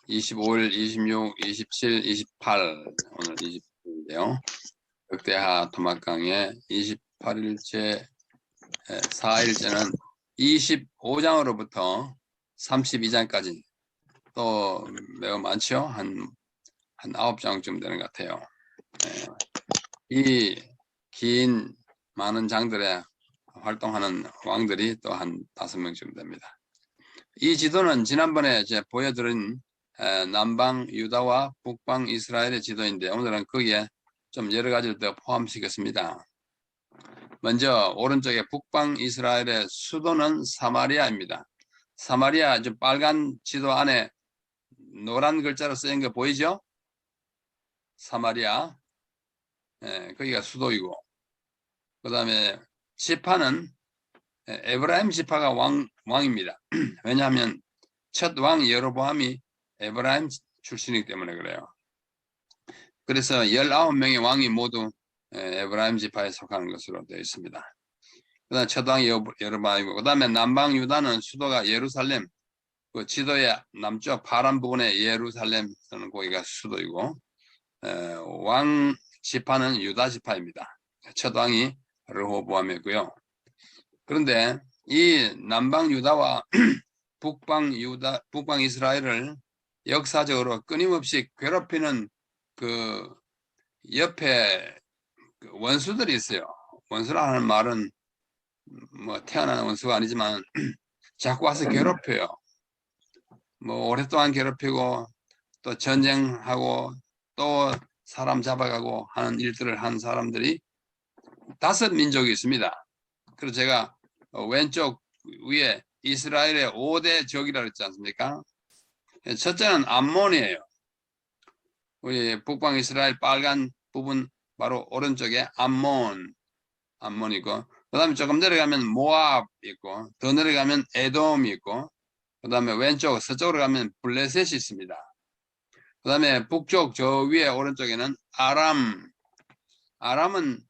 25일, 26, 27, 28 오늘 20일인데요. 역대하 토막강의 28일째 4일째는 25장으로부터 32장까지 또 매우 많죠. 한 9장쯤 되는 것 같아요. 이 긴 많은 장들에 활동하는 왕들이 또 한 5명쯤 됩니다. 이 지도는 지난번에 이제 보여드린 남방 유다와 북방 이스라엘의 지도인데 오늘은 거기에 좀 여러 가지를 더 포함시켰습니다. 먼저 오른쪽에 북방 이스라엘의 수도는 사마리아입니다. 사마리아 좀 빨간 지도 안에 노란 글자로 쓰인 거 보이죠? 사마리아. 거기가 수도이고 그 다음에 지파는 에브라임 지파가 왕입니다. 왜냐하면 첫 왕 여로보암이 에브라임 출신이기 때문에 그래요. 그래서 19명의 왕이 모두 에브라임 지파에 속하는 것으로 되어 있습니다. 그 다음에 첫 왕이 여로보암이고 그 다음에 남방 유다는 수도가 예루살렘, 그 지도의 남쪽 파란 부분에 예루살렘 또는 거기가 수도이고 왕 지파는 유다 지파입니다. 첫 왕이 르호보암이고요. 그런데 이 남방 유다와 북방 이스라엘을 역사적으로 끊임없이 괴롭히는 그 옆에 그 원수들이 있어요. 원수라는 말은 뭐 태어난 원수가 아니지만 자꾸 와서 괴롭혀요. 뭐 오랫동안 괴롭히고 또 전쟁하고 또 사람 잡아가고 하는 일들을 한 사람들이 5민족이 있습니다. 그래서 제가 왼쪽 위에 이스라엘의 5대 적이라고 했지 않습니까? 첫째는 암몬이에요. 우리 북방 이스라엘 빨간 부분 바로 오른쪽에 암몬이고 그 다음에 조금 내려가면 모압 있고 더 내려가면 에돔이 있고 그 다음에 왼쪽 서쪽으로 가면 블레셋이 있습니다. 그 다음에 북쪽 저 위에 오른쪽에는 아람은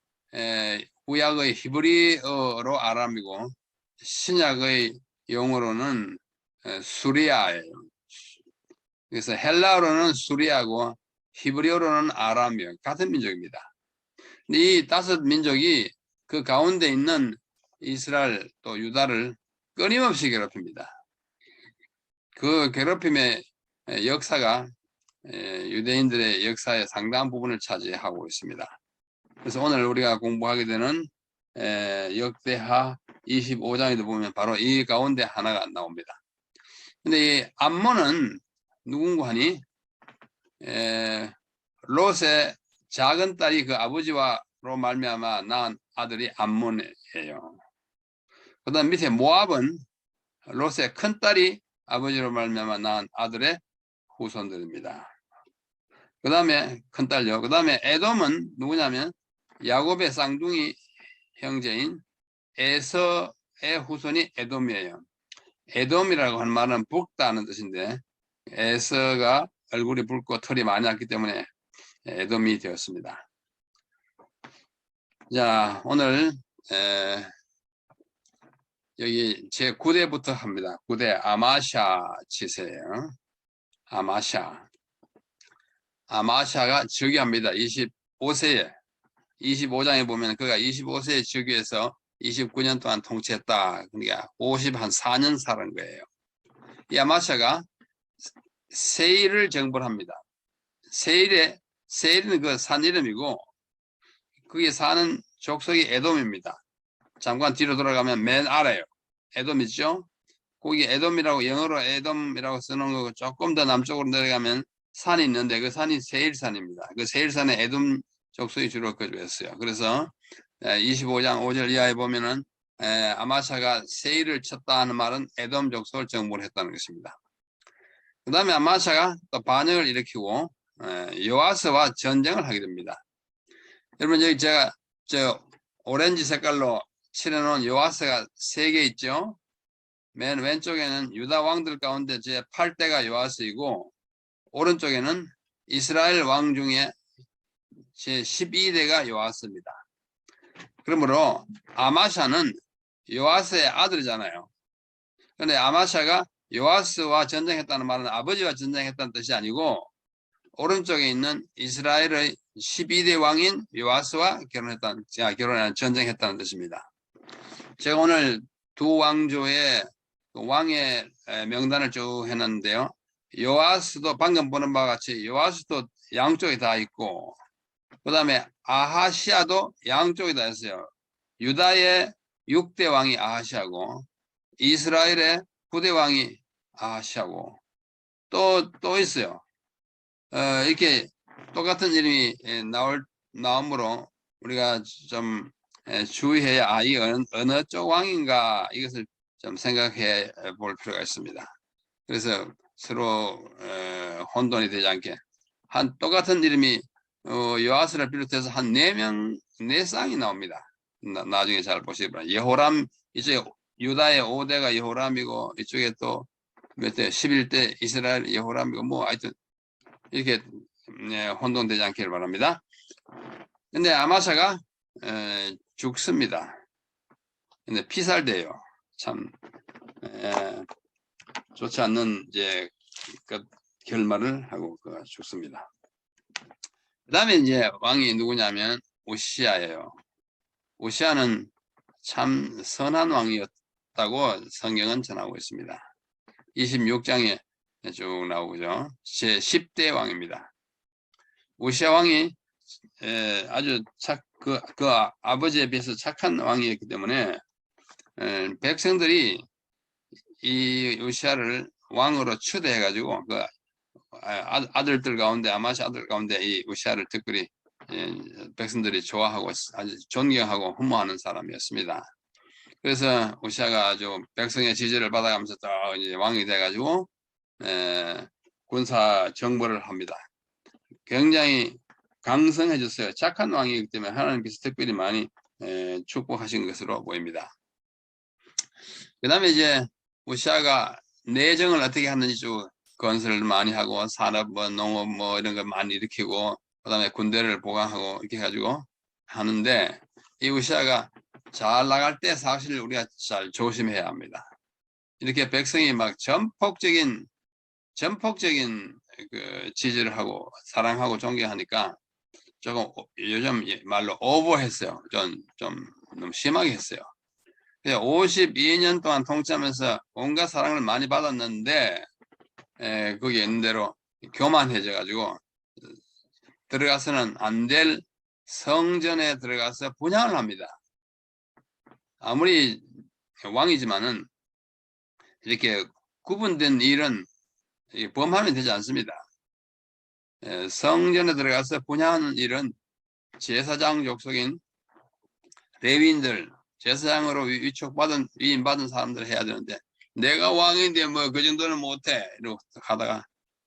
구약의 히브리어로 아람이고 신약의 용어로는 수리아예요. 그래서 헬라어로는 수리아고 히브리어로는 아람이에요. 같은 민족입니다. 이 5민족이 그 가운데 있는 이스라엘 또 유다를 끊임없이 괴롭힙니다. 그 괴롭힘의 역사가 유대인들의 역사의 상당한 부분을 차지하고 있습니다. 그래서 오늘 우리가 공부하게 되는 역대하 25장에도 보면 바로 이 가운데 하나가 나옵니다. 근데 이 암몬은 누군가 하니 롯의 작은 딸이 그 아버지와로 말미암아 낳은 아들이 암몬이에요. 그 다음 밑에 모압은 롯의 큰 딸이 아버지로 말미암아 낳은 아들의 후손들입니다. 그 다음에 큰딸요. 그 다음에 에돔은 누구냐면 야곱의 쌍둥이 형제인 에서의 후손이 에돔이에요. 에돔이라고 하는 말은 붉다는 뜻인데 에서가 얼굴이 붉고 털이 많이 났기 때문에 에돔이 되었습니다. 자, 오늘 여기 제 9대부터 합니다. 9대 아마샤 치세요. 아마샤가 즉위합니다. 25세에 25장에 보면 그가 25세에 즉위해서 29년 동안 통치했다. 그러니까 54년 살은 거예요. 이 아마샤가 세일을 정벌합니다. 세일은 그 산 이름이고 거기에 사는 족속이 에돔입니다. 잠깐 뒤로 돌아가면 맨 아래요. 에돔 있죠? 거기 에돔이라고 영어로 에돔이라고 쓰는 거고 조금 더 남쪽으로 내려가면 산이 있는데 그 산이 세일산입니다. 그 세일산에 에돔 족속이 주로 거주했어요. 그래서 25장 5절 이하에 보면은 아마샤가 세일을 쳤다 하는 말은 에돔 족속을 정복을 했다는 것입니다. 그 다음에 아마샤가 또 반역을 일으키고 요아스와 전쟁을 하게 됩니다. 여러분 여기 제가 저 오렌지 색깔로 칠해놓은 요아스가 3개 있죠. 맨 왼쪽에는 유다 왕들 가운데 제 8대가 요아스이고 오른쪽에는 이스라엘 왕 중에 제 12대가 요아스입니다. 그러므로 아마샤는 요아스의 아들이잖아요. 그런데 아마샤가 요아스와 전쟁했다는 말은 아버지와 전쟁했다는 뜻이 아니고 오른쪽에 있는 이스라엘의 12대 왕인 요아스와 결혼한 전쟁했다는 뜻입니다. 제가 오늘 두 왕조의 왕의 명단을 쭉 해놨는데요. 요아스도 방금 보는 바와 같이 요아스도 양쪽에 다 있고 그 다음에 아하시아도 양쪽에 다 있어요. 유다의 6대 왕이 아하시아고 이스라엘의 9대 왕이 아하시아고 또 있어요. 이렇게 똑같은 이름이 나오므로 우리가 좀 주의해야 이 어느 쪽 왕인가 이것을 좀 생각해 볼 필요가 있습니다. 그래서 서로 혼돈이 되지 않게 똑같은 이름이 요아스를 비롯해서 한 4명, 4쌍이 나옵니다. 나중에 잘 보시기 바랍니다. 예호람, 이쪽에 유다의 5대가 예호람이고 이쪽에 또 몇 대, 11대 이스라엘 예호람이고 뭐 하여튼 이렇게 혼돈되지 않기를 바랍니다. 근데 아마샤가 죽습니다. 근데 피살돼요. 참 좋지 않는 이제 결말을 하고 죽습니다. 그 다음에 이제 왕이 누구냐면 오시아예요. 오시아는 참 선한 왕이었다고 성경은 전하고 있습니다. 26장에 쭉 나오죠. 제 10대 왕입니다. 오시아 왕이 아주 그 아버지에 비해서 착한 왕이었기 때문에 백성들이 이 오시아를 왕으로 추대해가지고 그 아들들 가운데 아마샤 아들 가운데 이 오시아를 특별히 백성들이 좋아하고 아주 존경하고 흠모하는 사람이었습니다. 그래서 오시아가 아주 백성의 지지를 받아가면서 또 이제 왕이 돼가지고 군사 정벌을 합니다. 굉장히 강성해졌어요. 착한 왕이기 때문에 하나님께서 특별히 많이 축복하신 것으로 보입니다. 그 다음에 이제 오시아가 내정을 어떻게 하는지 쭉 건설을 많이 하고 산업, 농업 이런 거 많이 일으키고 그 다음에 군대를 보강하고 이렇게 해가지고 하는데 이 오시아가 잘 나갈 때 사실 우리가 잘 조심해야 합니다. 이렇게 백성이 막 전폭적인 그 지지를 하고 사랑하고 존경하니까 조금 요즘 말로 오버했어요. 좀 너무 심하게 했어요. 52년 동안 통치하면서 온갖 사랑을 많이 받았는데 거기에 있는 대로 교만해져 가지고 들어가서는 안 될 성전에 들어가서 분향을 합니다. 아무리 왕이지만은 이렇게 구분된 일은 범하면 되지 않습니다. 성전에 들어가서 분향하는 일은 제사장 족속인 레위인들, 제사장으로 위임받은 사람들 해야 되는데 내가 왕인데 뭐 그 정도는 못해 이러고 하다가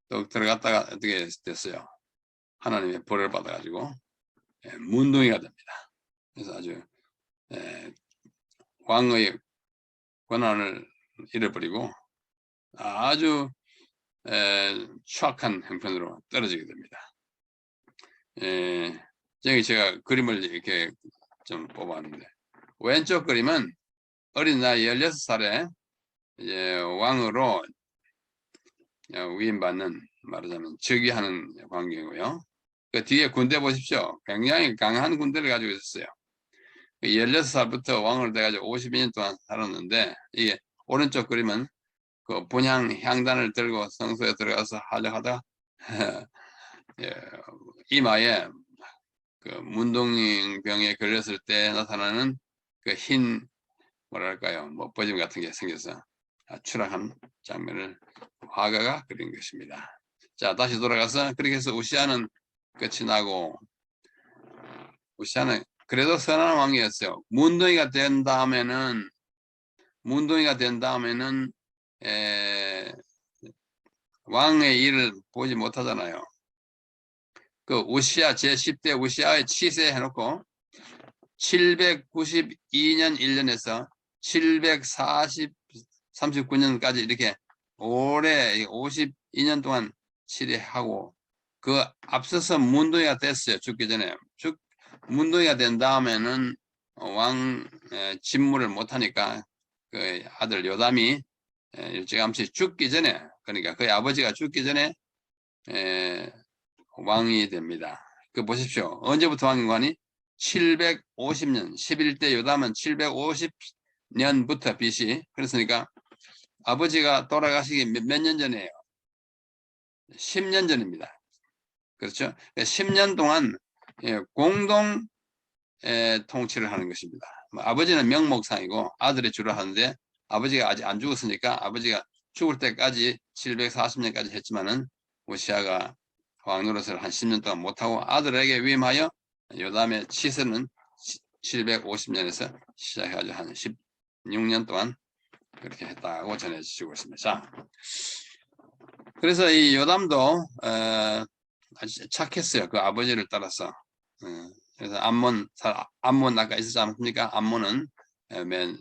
또 들어갔다가 어떻게 됐어요. 하나님의 벌을 받아가지고 문둥이가 됩니다. 그래서 아주 왕의 권한을 잃어버리고 아주 추악한 형편으로 떨어지게 됩니다. 여기 제가 그림을 이렇게 좀 뽑았는데 왼쪽 그림은 어린 나이 16살에 이제 왕으로 위임받는 말하자면 즉위하는 광경이고요. 그 뒤에 군대 보십시오. 굉장히 강한 군대를 가지고 있었어요. 16살부터 왕으로 돼가지고 52년 동안 살았는데 이게 오른쪽 그림은 그 분향 향단을 들고 성소에 들어가서 하려하다 이마에 그 문둥병에 걸렸을 때 나타나는 그 흰 뭐랄까요 버짐 같은 게 생겨서 추락한 장면을 화가가 그린 것입니다. 자 다시 돌아가서 그렇게 해서 우시아는 끝이 나고 우시아는 그래도 선한 왕이었어요. 문둥이가 된 다음에는 왕의 일을 보지 못하잖아요. 그 우시아 제10대 우시아의 치세 해놓고 792년 1년에서 739년까지 이렇게 올해 52년 동안 치례하고 그 앞서서 문둥이가 됐어요. 죽기 전에. 문둥이가 된 다음에는 왕 직무를 못하니까 그 아들 요담이 일찌감치 죽기 전에, 그러니까 그의 아버지가 죽기 전에 왕이 됩니다. 그 보십시오. 언제부터 왕인관이 750년 11대 요담은 750년부터 BC. 그랬으니까 아버지가 돌아가시기 몇 년 전이에요? 10년 전입니다. 그렇죠? 10년 동안 공동 통치를 하는 것입니다. 아버지는 명목상이고 아들이 주로 하는데 아버지가 아직 안 죽었으니까 아버지가 죽을 때까지 740년까지 했지만은 오시아가 왕 노릇을 한 10년 동안 못하고 아들에게 위임하여 요담의 치세는 750년에서 시작해가지고 한 16년 동안 그렇게 했다고 전해지고 있습니다. 자, 그래서 이 요담도 아주 착했어요. 그 아버지를 따라서. 그래서 암몬 아까 있었지 않습니까? 암몬은 맨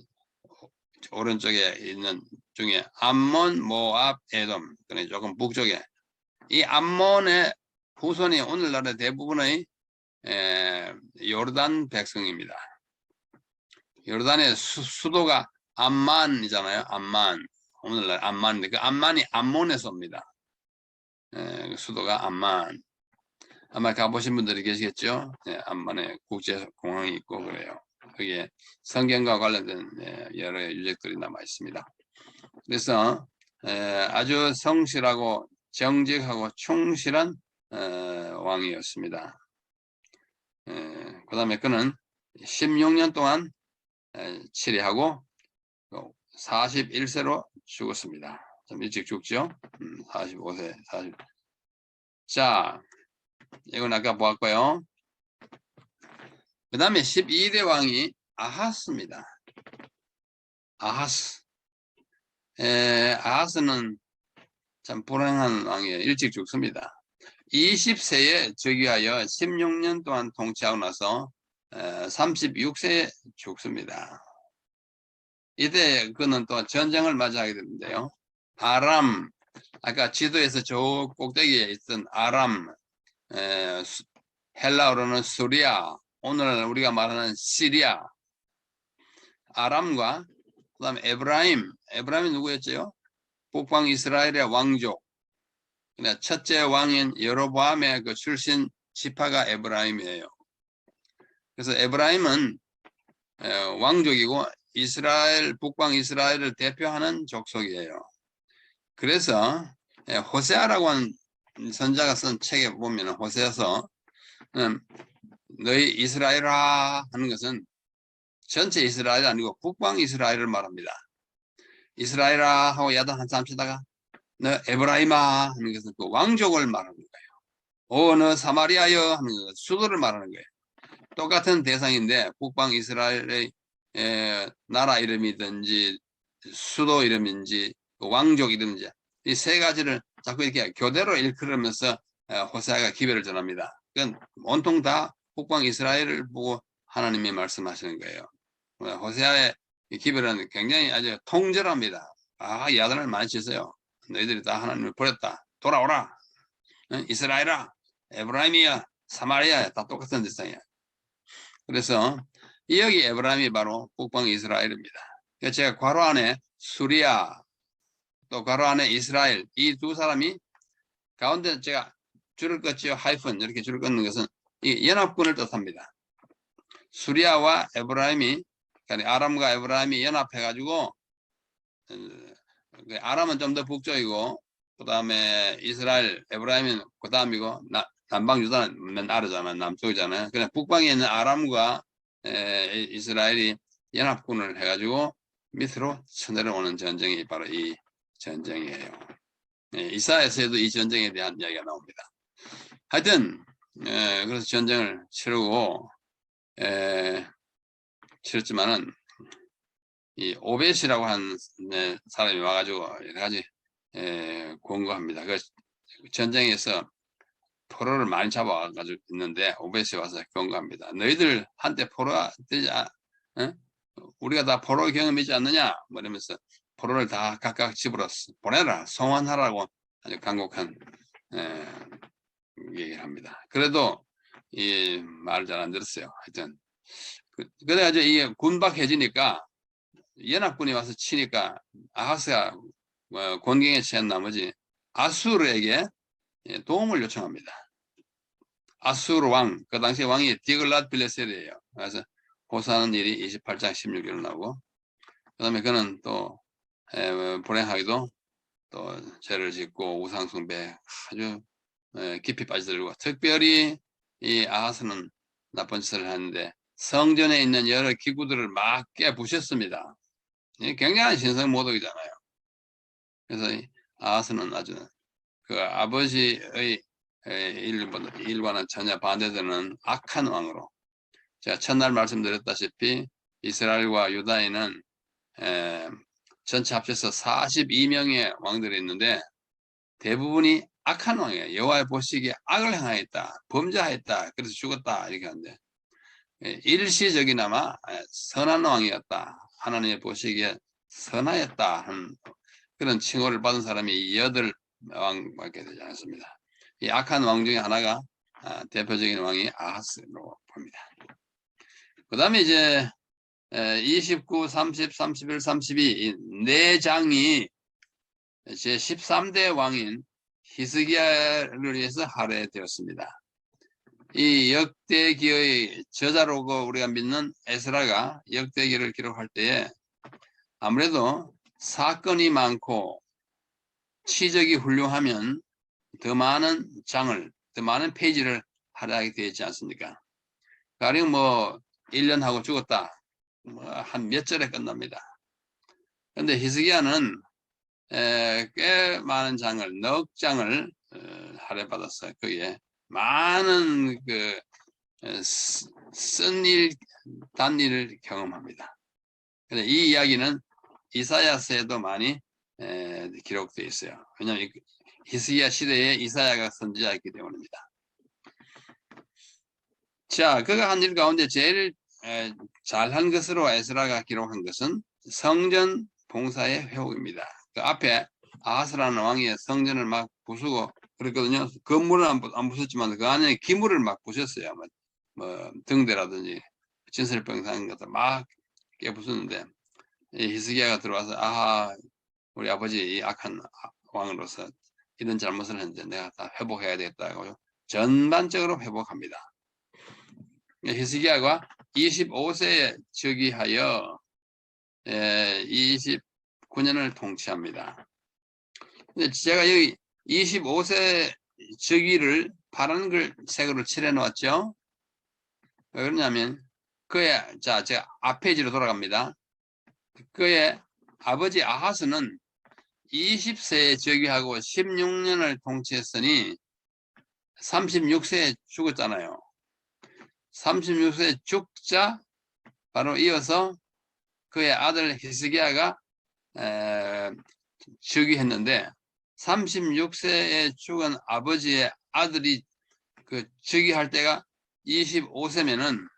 오른쪽에 있는 중에 암몬, 모압, 에돔, 그러니까 조금 북쪽에 이 암몬의 후손이 오늘날의 대부분의 요르단 백성입니다. 요르단의 수도가 암만이잖아요. 암만. 오늘날 암만인데 그 암만이 암몬에서 옵니다. 수도가 암만. 아마 가보신 분들이 계시겠죠. 암만에 국제공항이 있고 그래요. 그게 성경과 관련된 여러 유적들이 남아 있습니다. 그래서 아주 성실하고 정직하고 충실한 왕이었습니다. 그 다음에 그는 16년 동안 치리하고 41세로 죽었습니다. 좀 일찍 죽죠. 45세, 40. 자, 이건 아까 보았고요. 그 다음에 12대 왕이 아하스입니다. 아하스. 아하스는 참 불행한 왕이에요. 일찍 죽습니다. 20세에 즉위하여 16년 동안 통치하고 나서 36세에 죽습니다. 이때 그는 또 전쟁을 맞이하게 되는데요. 아람, 아까 지도에서 저 꼭대기에 있던 아람, 헬라어로는 수리아, 오늘 우리가 말하는 시리아, 아람과 그 다음에 에브라임이 누구였죠? 북방 이스라엘의 왕족. 첫째 왕인 여로보암의 그 출신 지파가 에브라임이에요. 그래서 에브라임은 왕족이고 이스라엘, 북방 이스라엘을 대표하는 족속이에요. 그래서 호세아라고 하는 선자가 쓴 책에 보면 호세아서 너희 이스라엘아 하는 것은 전체 이스라엘이 아니고 북방 이스라엘을 말합니다. 이스라엘아 하고 야단 한 사람 치다가 너 에브라임아 하는 것은 그 왕족을 말하는 거예요. 너 사마리아여 하는 것은 수도를 말하는 거예요. 똑같은 대상인데 북방 이스라엘의 나라 이름이든지 수도 이름인지 왕족 이름인지 이 세 가지를 자꾸 이렇게 교대로 일컬으면서 호세아가 기별을 전합니다. 그건 온통 다 북방 이스라엘을 보고 하나님이 말씀하시는 거예요. 호세아의 기별은 굉장히 아주 통절합니다. 야단을 많이 치세요. 너희들이 다 하나님을 버렸다. 돌아오라. 이스라엘아, 에브라임이야, 사마리아야, 다 똑같은 대상이야. 그래서 여기 에브라임이 바로 북방 이스라엘입니다. 그러니까 제가 괄호 안에 수리아, 또 괄호 안에 이스라엘, 이 두 사람이 가운데 제가 줄을 껐죠. 하이픈 이렇게 줄을 긋는 것은 이 연합군을 뜻합니다. 수리아와 에브라임이, 그러니까 아람과 에브라임이 연합해가지고 아람은 좀 더 북쪽이고 그 다음에 이스라엘, 에브라임은 그 다음이고 남방 유다는 맨 아래잖아요. 남쪽이잖아요. 그냥 북방에 있는 아람과 이스라엘이 연합군을 해가지고 밑으로 쳐내려오는 전쟁이 바로 이 전쟁이에요. 이사야서에도 이 전쟁에 대한 이야기가 나옵니다. 하여튼 그래서 전쟁을 치르고 치렀지만은 이 오벳이라고 하는 사람이 와가지고 여러 가지 권고합니다. 그 전쟁에서 포로를 많이 잡아가지고 있는데 오벳이 와서 권고합니다. 너희들 한때 포로가 되지 우리가 다 포로 경험이지 않느냐? 뭐 이러면서 포로를 다 각각 집으로 보내라, 송환하라고 아주 간곡한 얘기를 합니다. 그래도 이 말을 잘 안 들었어요. 하여튼 그래가지고 이게 군박해지니까 연합군이 와서 치니까 아하스가 곤경에 처한 나머지 아수르에게 도움을 요청합니다. 아수르 왕, 그 당시 왕이 디글랏빌레셀이에요. 그래서 고사하는 일이 28장 16절로 나오고, 그 다음에 그는 또 불행하게도 또 죄를 짓고 우상숭배 아주 깊이 빠져들고, 특별히 이 아하스는 나쁜 짓을 하는데 성전에 있는 여러 기구들을 막 깨부셨습니다. 굉장한 신성모독이잖아요. 그래서 이 아하스는 아주 그 아버지의 일과는 전혀 반대되는 악한 왕으로, 제가 첫날 말씀드렸다시피 이스라엘과 유다에는 전체 합쳐서 42명의 왕들이 있는데 대부분이 악한 왕이에요. 여호와의 보시기에 악을 행하였다, 범죄하였다, 그래서 죽었다 이렇게 하는데, 일시적이나마 선한 왕이었다, 하나님의 보시기에 선하였다 하는 그런 칭호를 받은 사람이 8왕밖에 되지 않았습니다. 이 악한 왕 중에 하나가 대표적인 왕이 아하스로 봅니다. 그 다음에 이제 29, 30, 31, 32 이 네 장이 제 13대 왕인 히스기야를 위해서 할애되었습니다. 이 역대기의 저자로고 우리가 믿는 에스라가 역대기를 기록할 때에 아무래도 사건이 많고 치적이 훌륭하면 더 많은 장을, 더 많은 페이지를 할애하게 되어 있지 않습니까? 가령 뭐 1년 하고 죽었다, 뭐 한 몇 절에 끝납니다. 그런데 히스기야는 꽤 많은 장을, 넉 장을 할애받았어요. 거기에 많은 그 쓴일, 단일을 경험합니다. 그래서 이 이야기는 이사야서에도 많이 기록되어 있어요. 왜냐하면 히스기야 시대에 이사야가 선지자였기 때문입니다. 자, 그가 한 일 가운데 제일 잘한 것으로 에스라가 기록한 것은 성전 봉사의 회복입니다. 그 앞에 아하스라는 왕이 성전을 막 부수고 그랬거든요. 건물은 안 부쉈지만 그 안에 기물을 막 부셨어요. 뭐 등대라든지 진설병상 것들 막 깨부수는데 히스기야가 들어와서 아하, 우리 아버지 이 악한 왕으로서 이런 잘못을 했는데 내가 다 회복해야 되겠다고 전반적으로 회복합니다. 히스기야가 25세에 즉위하여 29년을 통치합니다. 근데 제가 여기 25세 즉위를 파란 색으로 칠해 놓았죠. 왜 그러냐면 그의, 자, 제가 앞 페이지로 돌아갑니다. 그의 아버지 아하스는 20세에 즉위하고 16년을 통치했으니 36세에 죽었잖아요. 36세에 죽자 바로 이어서 그의 아들 히스기야가 즉위했는데 36세에 죽은 아버지의 아들이 그 즉위할 때가 25세면은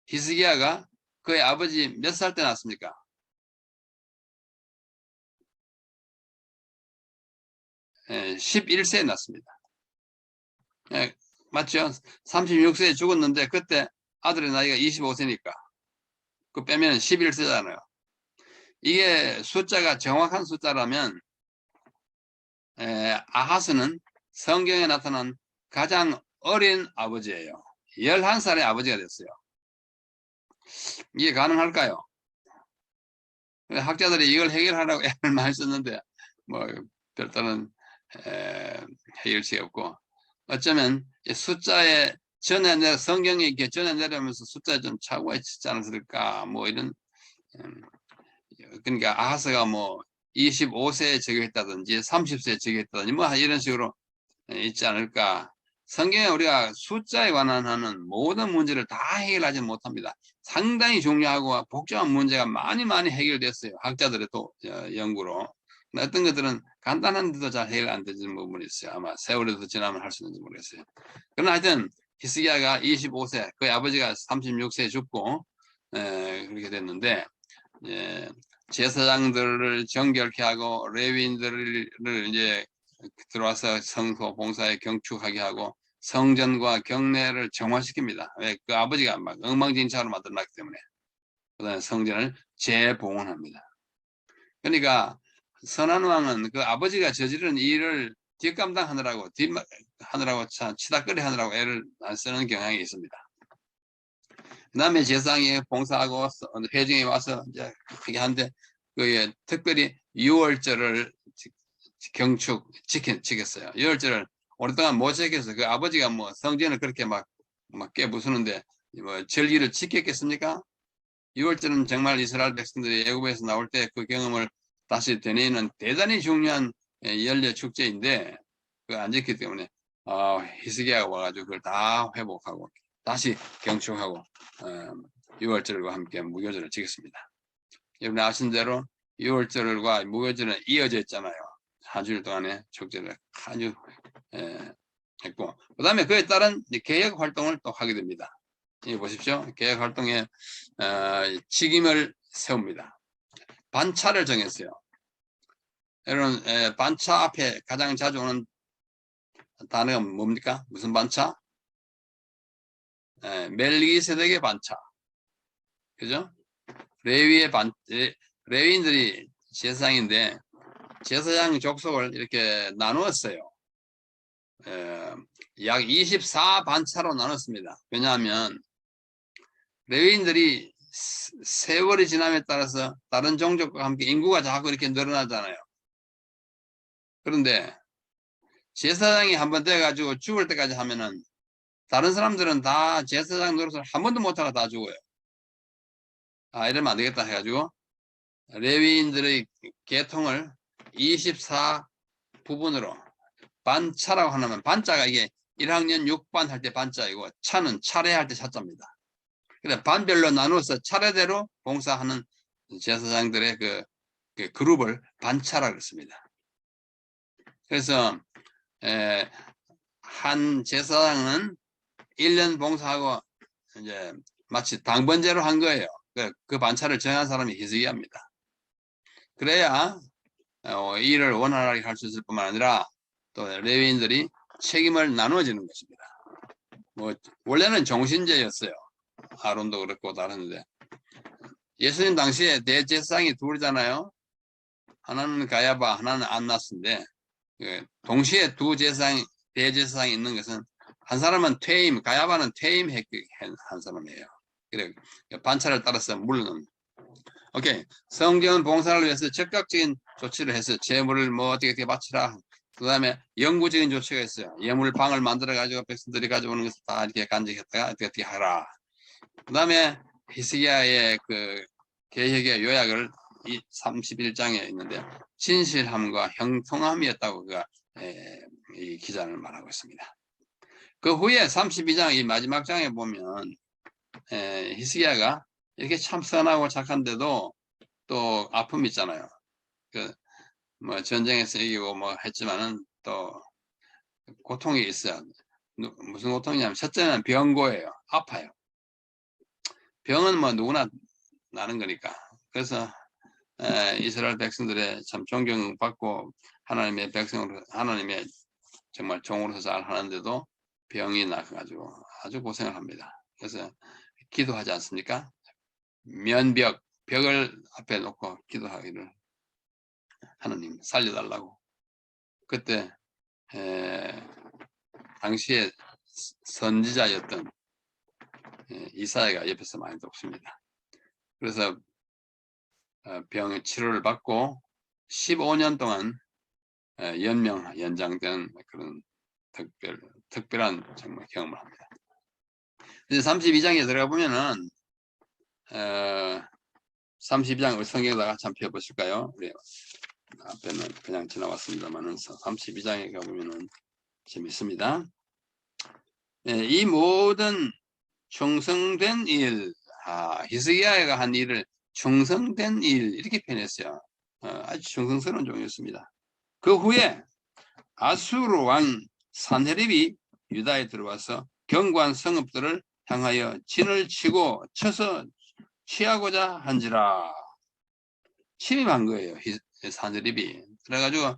히스기야가 그의 아버지 몇 살 때 났습니까? 11세에 났습니다. 맞죠? 36세에 죽었는데 그때 아들의 나이가 25세니까 그 빼면 11세잖아요. 이게 숫자가 정확한 숫자라면 아하스는 성경에 나타난 가장 어린 아버지예요. 11살의 아버지가 됐어요. 이게 가능할까요? 학자들이 이걸 해결하라고 애를 많이 썼는데 뭐 별다른 해결책이 없고, 어쩌면 숫자에 전에 성경에 이렇게 전해 내려오면서 숫자에 좀 착오가 있지 않았을까, 뭐 이런 그러니까 아하스가 뭐 25세에 즉위했다든지 30세에 즉위했다든지 뭐 이런 식으로 있지 않을까. 성경에 우리가 숫자에 관한 하는 모든 문제를 다 해결하지 못합니다. 상당히 중요하고 복잡한 문제가 많이 해결됐어요. 학자들의 또 연구로. 어떤 것들은 간단한데도 잘 해결 안 되는 부분이 있어요. 아마 세월이 더 지나면 할 수 있는지 모르겠어요. 그러나 하여튼 히스기야가 25세, 그의 아버지가 36세에 죽고 그렇게 됐는데, 제사장들을 정결케 하고 레위인들을 이제 들어와서 성소 봉사에 경축하게 하고 성전과 경내를 정화시킵니다. 왜? 그 아버지가 막 엉망진창으로 만들어놨기 때문에. 그다음에 성전을 재봉헌합니다. 그러니까 선한 왕은 그 아버지가 저지른 일을 뒷감당하느라고 참 치다거리 하느라고 애를 안 쓰는 경향이 있습니다. 그 다음에 제사장이 봉사하고 회중에 와서 이제 그렇게 하는데 그 특별히 6월절을 지켰어요. 6월절을 오랫동안 못 지켜서 그 아버지가 뭐 성전을 그렇게 막 깨부수는데 뭐 절기를 지켰겠습니까? 6월절은 정말 이스라엘 백성들이 애굽에서 나올 때 그 경험을 다시 되뇌이는 대단히 중요한 연례 축제인데 그거 안 지켰기 때문에 히스기야가 와가지고 그걸 다 회복하고 다시 경축하고 6월절과 함께 무교절을 지켰습니다. 여러분 아신 대로 6월절과 무교절은 이어져 있잖아요. 한 주일 동안의 축제를 아주 했고 그 다음에 그에 따른 개혁 활동을 또 하게 됩니다. 여기 보십시오. 개혁 활동에 직임을 세웁니다. 반차를 정했어요. 여러분 반차 앞에 가장 자주 오는 단어가 뭡니까? 무슨 반차? 멜기세덱의 반차. 그죠? 레위인들이 제사장인데 제사장 족속을 이렇게 나누었어요. 약 24반차로 나눴습니다. 왜냐하면 레위인들이 세월이 지남에 따라서 다른 종족과 함께 인구가 자꾸 이렇게 늘어나잖아요. 그런데 제사장이 한번 돼가지고 죽을 때까지 하면은 다른 사람들은 다 제사장 노릇을 한 번도 못하고 다 죽어요. 이러면 안 되겠다 해가지고 레위인들의 계통을 24부분으로 반차라고 하면 반자가 이게 1학년 6반 할 때 반자이고 차는 차례 할 때 차자입니다. 그래서 반별로 나누어서 차례대로 봉사하는 제사장들의 그 그룹을 반차라고 했습니다. 그래서 한 제사장은 1년 봉사하고 이제 마치 당번제로 한 거예요. 그 반차를 정한 사람이 히스기야입니다. 그래야 일을 원활하게 할 수 있을 뿐만 아니라 또 레위인들이 책임을 나누어지는 것입니다. 뭐 원래는 종신제였어요. 아론도 그렇고 다른데 예수님 당시에 대제사장이 둘이잖아요. 하나는 가야바, 하나는 안나스인데 동시에 두 대제사장이 있는 것은 한 사람은 퇴임, 가야바는 퇴임한 사람이에요. 그래 반차를 따라서 물러납니다. 오케이. 성경 봉사를 위해서 적극적인 조치를 해서 재물을 뭐 어떻게 바치라. 그 다음에 영구적인 조치가 있어요. 예물방을 만들어 가지고 백성들이 가져오는 것을 다 이렇게 간직했다가 어떻게 하라. 그 다음에 히스기야의 그 계획의 요약을 이 31장에 있는데 진실함과 형통함이었다고 그가 이 기자는 말하고 있습니다. 그 후에 32장 이 마지막 장에 보면 히스기야가 이렇게 참 선하고 착한데도 또 아픔이 있잖아요. 뭐 전쟁에서 이기고 뭐 했지만은 또 고통이 있어요. 무슨 고통이냐면 첫째는 병고예요. 아파요. 병은 뭐 누구나 나는 거니까. 그래서 이스라엘 백성들의 참 존경받고 하나님의 백성으로 하나님의 정말 종으로서 잘 하는데도 병이 나가지고 아주 고생을 합니다. 그래서 기도하지 않습니까? 벽을 앞에 놓고 기도하기를 하나님 살려달라고. 그때 당시에 선지자였던 이사야가 옆에서 많이 돕습니다. 그래서 병의 치료를 받고 15년 동안 연장된 그런 특별한 정말 경험을 합니다. 이제 32장에 들어가 보면은 32장 성경에다가 참 펴보실까요? 우리 앞에는 그냥 지나왔습니다만은 32장에 가보면은 재밌습니다. 이 모든 충성된 일, 히스기야가 한 일을 충성된 일 이렇게 표현했어요. 아주 충성스러운 종이었습니다. 그 후에 아수르 왕 산헤립이 유다에 들어와서 견고한 성읍들을 향하여 진을 치고 쳐서 취하고자 한지라. 침입한 거예요. 산헤립이. 그래가지고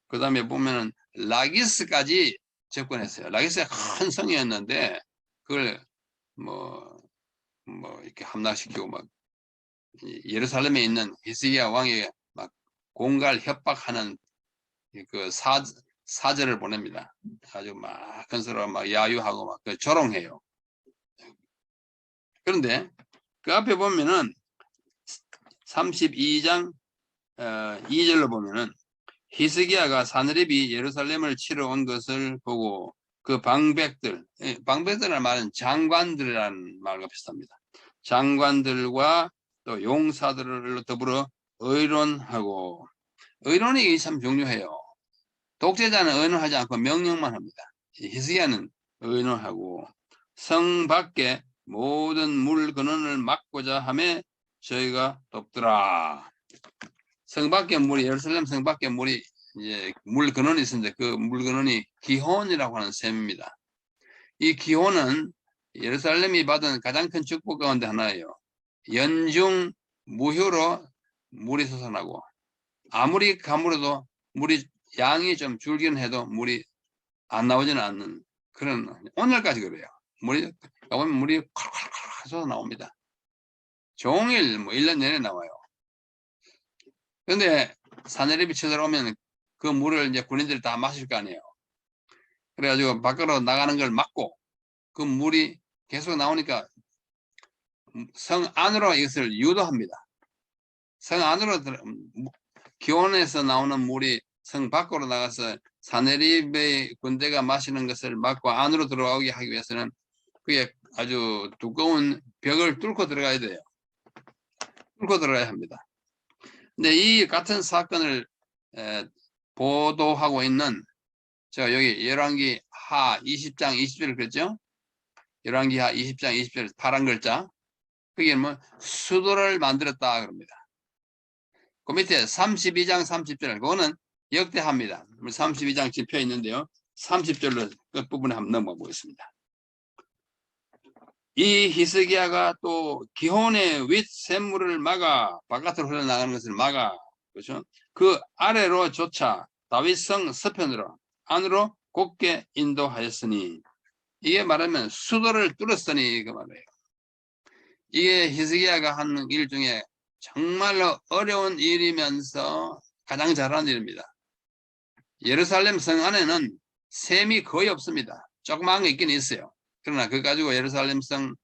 그 다음에 보면은 라기스까지 접근했어요. 라기스가 큰 성이었는데 그걸 뭐 이렇게 함락시키고 막 예루살렘에 있는 히스기야 왕에게 막 공갈 협박하는 그 사절을 보냅니다. 아주 막 건설하고 막 야유하고 막 조롱해요. 그런데 그 앞에 보면은 32장 2절로 보면은 히스기야가 사느립이 예루살렘을 치러 온 것을 보고 그 방백들이라는 말은 장관들이라는 말과 비슷합니다. 장관들과 또 용사들로 더불어 의논하고, 의논이 참 중요해요. 독재자는 의논하지 않고 명령만 합니다. 히스기야는 의논하고 성 밖에 모든 물 근원을 막고자 하며 저희가 돕더라. 성 밖에 물이, 예루살렘 성 밖에 물이 이제 물 근원이 있는데 그 물 근원이 기혼이라고 하는 셈입니다. 이 기혼은 예루살렘이 받은 가장 큰 축복 가운데 하나예요. 연중 무효로 물이 솟아나고, 아무리 가물어도 물이 양이 좀 줄긴 해도 물이 안 나오지는 않는 그런, 오늘까지 그래요. 물이 가보면 물이 콸콸콸 쏟아 나옵니다. 종일 뭐 1년 내내 나와요. 근데 사내립이 쳐들어오면 그 물을 이제 군인들이 다 마실 거 아니에요. 그래가지고 밖으로 나가는 걸 막고 그 물이 계속 나오니까 성 안으로 이것을 유도합니다. 성 안으로 기온에서 나오는 물이 성 밖으로 나가서 사내립의 군대가 마시는 것을 막고 안으로 들어오게 하기 위해서는 그게 아주 두꺼운 벽을 뚫고 들어가야 돼요. 뚫고 들어가야 합니다. 근데 이 같은 사건을 보도하고 있는, 제가 여기 열왕기 하 20장 20절 그랬죠? 열왕기 하 20장 20절 파란 글자, 그게 뭐 수도를 만들었다 그럽니다. 그 밑에 32장 30절, 그거는 역대합니다. 32장 지표 있는데요. 30절로 끝부분에 한번 넘어가 보겠습니다. 이 히스기야가 또 기혼의 윗샘물을 막아, 바깥으로 흘러나가는 것을 막아, 그렇죠? 그 아래로 조차 다윗성 서편으로 안으로 곧게 인도하였으니, 이게 말하면 수도를 뚫었으니 그 말이에요. 이게 히스기야가 한 일 중에 정말로 어려운 일이면서 가장 잘하는 일입니다. 예루살렘 성 안에는 샘이 거의 없습니다. 조그마한 게 있긴 있어요. 그러나 그거 가지고 예루살렘 성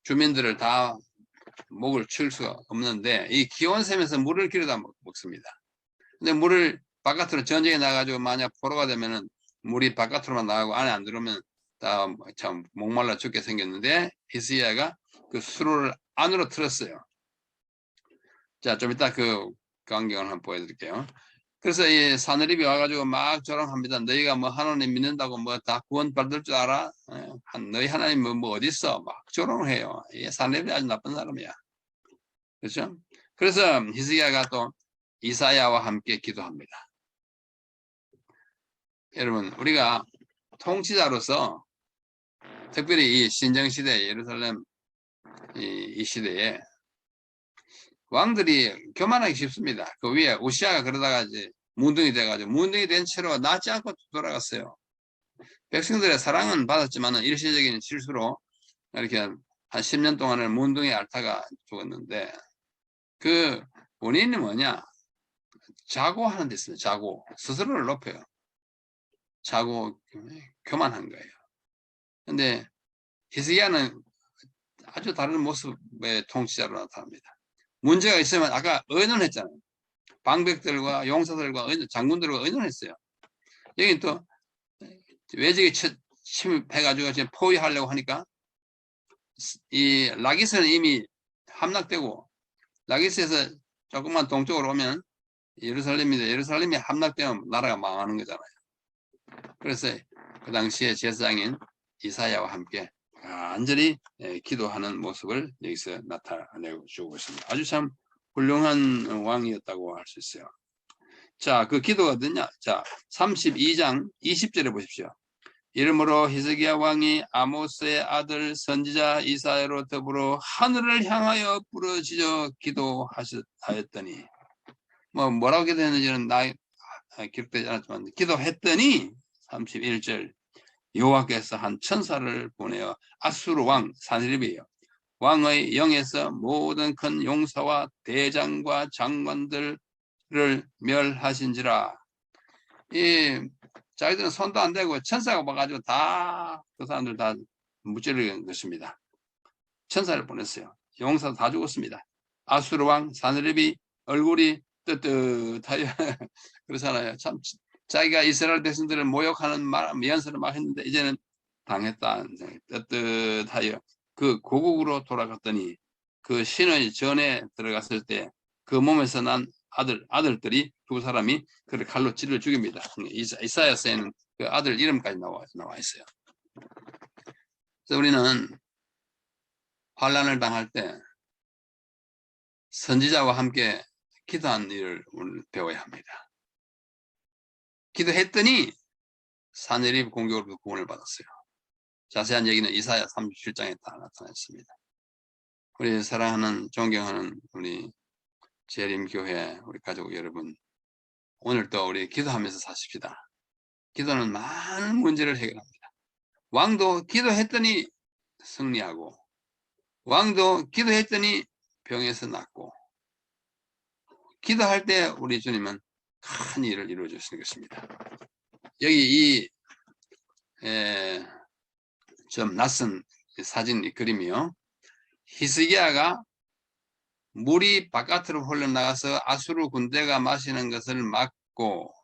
주민들을 다 목을 칠 수가 없는데, 이 기온샘에서 물을 길어다 먹습니다. 근데 물을 바깥으로 전쟁에 나가지고 만약 포로가 되면은 물이 바깥으로만 나가고 안에 안 들어오면 다 참 목말라 죽게 생겼는데, 히스기야가 그 수로를 안으로 틀었어요. 자, 좀 이따 그 광경을 한번 보여드릴게요. 그래서 이 사느립이 와가지고 막 조롱합니다. 너희가 뭐 하나님 믿는다고 뭐 다 구원 받을 줄 알아? 너희 하나님 뭐 어디 있어? 막 조롱을 해요. 이 사느립이 아주 나쁜 사람이야. 그렇죠? 그래서 히스기야가 또 이사야와 함께 기도합니다. 여러분, 우리가 통치자로서 특별히 이 신정시대 예루살렘 이 시대에 왕들이 교만하기 쉽습니다. 그 위에 우시아가 그러다가 이제 문둥이 돼가지고 문둥이 된 채로 낫지 않고 돌아갔어요. 백성들의 사랑은 받았지만 일시적인 실수로 이렇게 한 10년 동안을 문둥이 앓다가 죽었는데, 그 원인이 뭐냐? 자고하는 데 있어요. 자고. 스스로를 높여요. 자고 교만한 거예요. 근데 히스기야는 아주 다른 모습의 통치자로 나타납니다. 문제가 있으면 아까 의논했잖아요. 방백들과 용사들과 장군들과 의논했어요. 여기 또 외적이 침입해가지고 지금 포위하려고 하니까 이 라기스는 이미 함락되고, 라기스에서 조금만 동쪽으로 오면 예루살렘인데, 예루살렘이 함락되면 나라가 망하는 거잖아요. 그래서 그 당시에 제사장인 이사야와 함께 간절히 기도하는 모습을 여기서 나타내고 주고 있습니다. 아주 참 훌륭한 왕이었다고 할 수 있어요. 자, 그 기도가 어떠냐? 자, 32장 20절에 보십시오. 이러므로 히스기야 왕이 아모스의 아들 선지자 이사야로 더불어 하늘을 향하여 부르짖어 기도하였더니, 뭐라고 기도했는지는 기록되지 않았지만 기도했더니 31절, 여호와께서 한 천사를 보내어 아수르 왕 사느립이에요. 왕의 영에서 모든 큰 용사와 대장과 장관들 멸하신지라. 이 자기들은 손도 안 대고 천사가 와가지고 다 그 사람들 다 무찌르는 것입니다. 천사를 보냈어요. 용사 다 죽었습니다. 아수르 왕 사느립이 얼굴이 뜨뜻하여 그렇잖아요. 참 자기가 이스라엘 백성들을 모욕하는 미안스를 막 했는데 이제는 당했다. 뜨뜻하여 그 고국으로 돌아갔더니 그 신의 전에 들어갔을 때 그 몸에서 난 아들들이 두 사람이 그를 칼로 찔러 죽입니다. 이사야서에는 그 아들 이름까지 나와 있어요. 그래서 우리는 환란을 당할 때 선지자와 함께 기도한 일을 배워야 합니다. 기도했더니 사내립 공격으로 구원을 받았어요. 자세한 얘기는 이사야 37장에 다 나타났습니다. 우리 사랑하는 존경하는 우리 재림교회 우리 가족 여러분, 오늘도 우리 기도하면서 사십시다. 기도는 많은 문제를 해결합니다. 왕도 기도했더니 승리하고, 왕도 기도했더니 병에서 낫고, 기도할 때 우리 주님은 큰 일을 이루어 주시는 것입니다. 여기 좀 낯선 사진 그림이요. 히스기야가 물이 바깥으로 흘러나가서 아수르 군대가 마시는 것을 막고,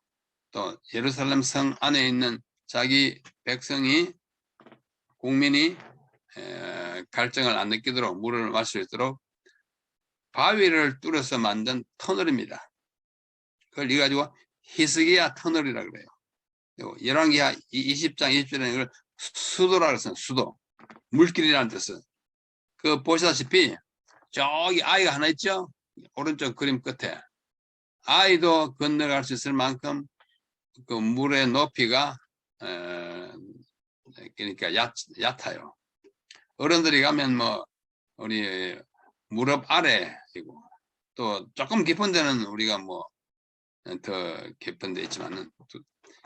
또 예루살렘 성 안에 있는 자기 백성이 국민이 갈증을 안 느끼도록 물을 마실 수 있도록 바위를 뚫어서 만든 터널입니다. 그걸 이가지고 히스기야 터널이라 그래요. 열왕기하 20장 20절에 이걸 수도라 그랬어요. 수도. 물길이라는 뜻은. 그 보시다시피 저기 아이가 하나 있죠? 오른쪽 그림 끝에. 아이도 건너갈 수 있을 만큼 그 물의 높이가 그러니까 얕아요. 어른들이 가면 뭐 우리 무릎 아래이고, 또 조금 깊은 데는 우리가 뭐 더 깊은 데 있지만은,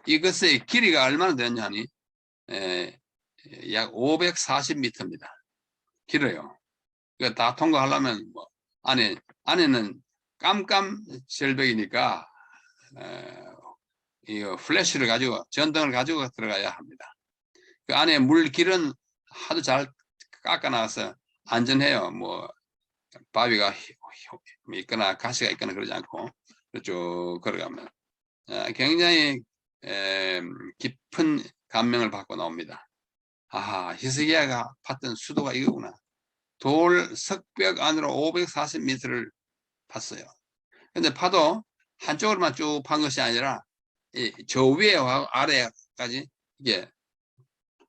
이것의 길이가 얼마나 되냐 하니 약 540m입니다. 길어요. 그러니까 다 통과하려면 뭐 안에는 깜깜 절벽이니까 이 플래시를 가지고, 전등을 가지고 들어가야 합니다. 그 안에 물길은 하도 잘 깎아놔서 안전해요. 뭐 바위가 있거나 가시가 있거나 그러지 않고 쭉 걸어가면 굉장히 깊은 감명을 받고 나옵니다. 아, 히스기야가 팠던 수도가 이거구나. 돌 석벽 안으로 540m를 팠어요. 근데 파도 한쪽으로만 쭉 판 것이 아니라 저 위에와 아래까지 이게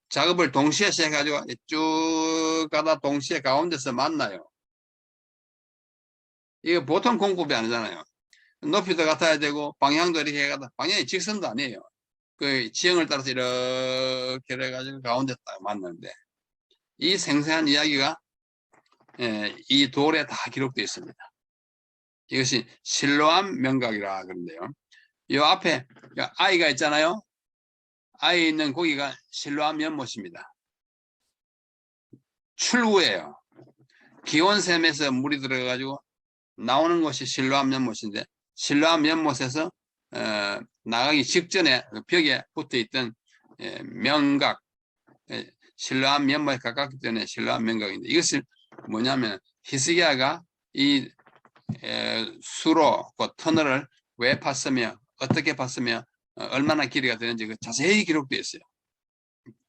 작업을 동시에 시작해가지고 쭉 가다 동시에 가운데서 만나요. 이거 보통 공급이 아니잖아요. 높이도 같아야 되고 방향도 이렇게 해가다, 방향이 직선도 아니에요. 그 지형을 따라서 이렇게 해가지고 가운데 딱 만나는데, 이 생생한 이야기가 이 돌에 다 기록되어 있습니다. 이것이 실로암 명각이라 그러는데요. 이 앞에 아이가 있잖아요. 아이 있는 고기가 실로암 연못입니다. 출구예요. 기온샘에서 물이 들어가가지고 나오는 것이 실로암 연못인데, 실로암 연못에서 나가기 직전에 벽에 붙어있던 명각, 실로암 연못에 가깝기 때문에 실로암 명각인데, 이것은 뭐냐면 히스기야가 이 수로 그 터널을 왜 팠으며 어떻게 팠으며 얼마나 길이가 되는지 그 자세히 기록되어 있어요.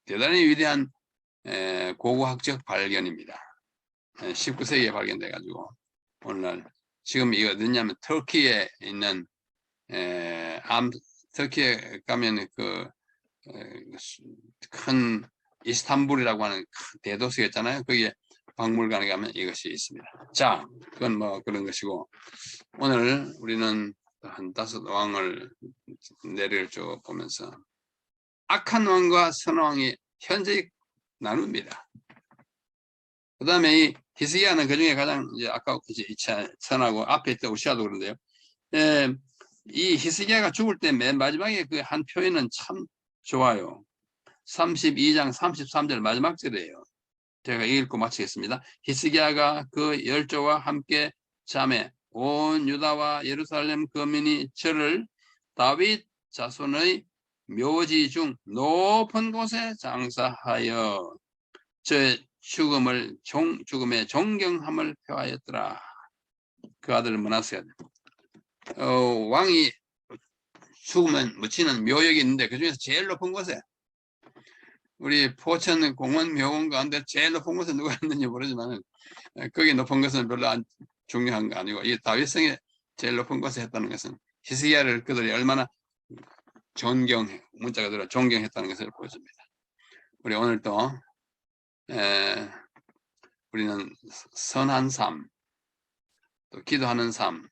대단히 위대한 고고학적 발견입니다. 19세기에 발견돼 가지고 오늘날 지금 이거 어디냐면 터키에 있는 터키에 가면 그 큰 이스탄불이라고 하는 대도시가 있잖아요. 거기에 박물관에 가면 이것이 있습니다. 자, 그건 뭐 그런 것이고, 오늘 우리는 한 5왕을 내를 쭉 보면서 악한 왕과 선한 왕이 현재 나눕니다. 그 다음에 이 히스기야는 그 중에 가장 이제 아까 이제 선하고 앞에 있던 우시아도 그런데요. 이 히스기야가 죽을 때 맨 마지막에 그 한 표현은 참 좋아요. 32장 33절 마지막 절이에요. 제가 읽고 마치겠습니다. 히스기야가 그 열조와 함께 잠에 온 유다와 예루살렘 거민이 저를 다윗 자손의 묘지 중 높은 곳에 장사하여 저의 죽음의 존경함을 표하였더라. 그 아들 므낫세가 왕이 죽으면 묻히는 묘역이 있는데 그 중에서 제일 높은 곳에, 우리 포천 공원 묘원 가운데 제일 높은 곳에 누가 있는지 모르지만 거기 높은 것은 별로 안 중요한 거 아니고, 이 다윗성에 제일 높은 곳에 했다는 것은 히스기야를 그들이 얼마나 문자가 들어 존경했다는 것을 보여줍니다. 우리 오늘 또 우리는 선한 삶, 또 기도하는 삶,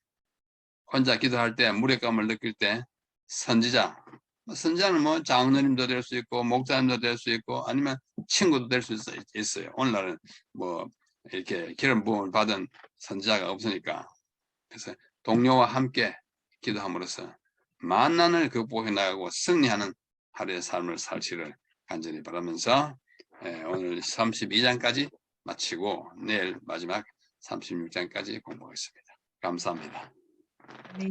혼자 기도할 때 무력감을 느낄 때 선지자는 뭐 장로님도 될 수 있고 목사님도 될 수 있고 아니면 친구도 될 수 있어요. 오늘날은 뭐 이렇게 기름 부음을 받은 선지자가 없으니까, 그래서 동료와 함께 기도함으로써 만난을 극복해 나가고 승리하는 하루의 삶을 살기를 간절히 바라면서 오늘 32장까지 마치고 내일 마지막 36장까지 공부하겠습니다. 감사합니다. 네.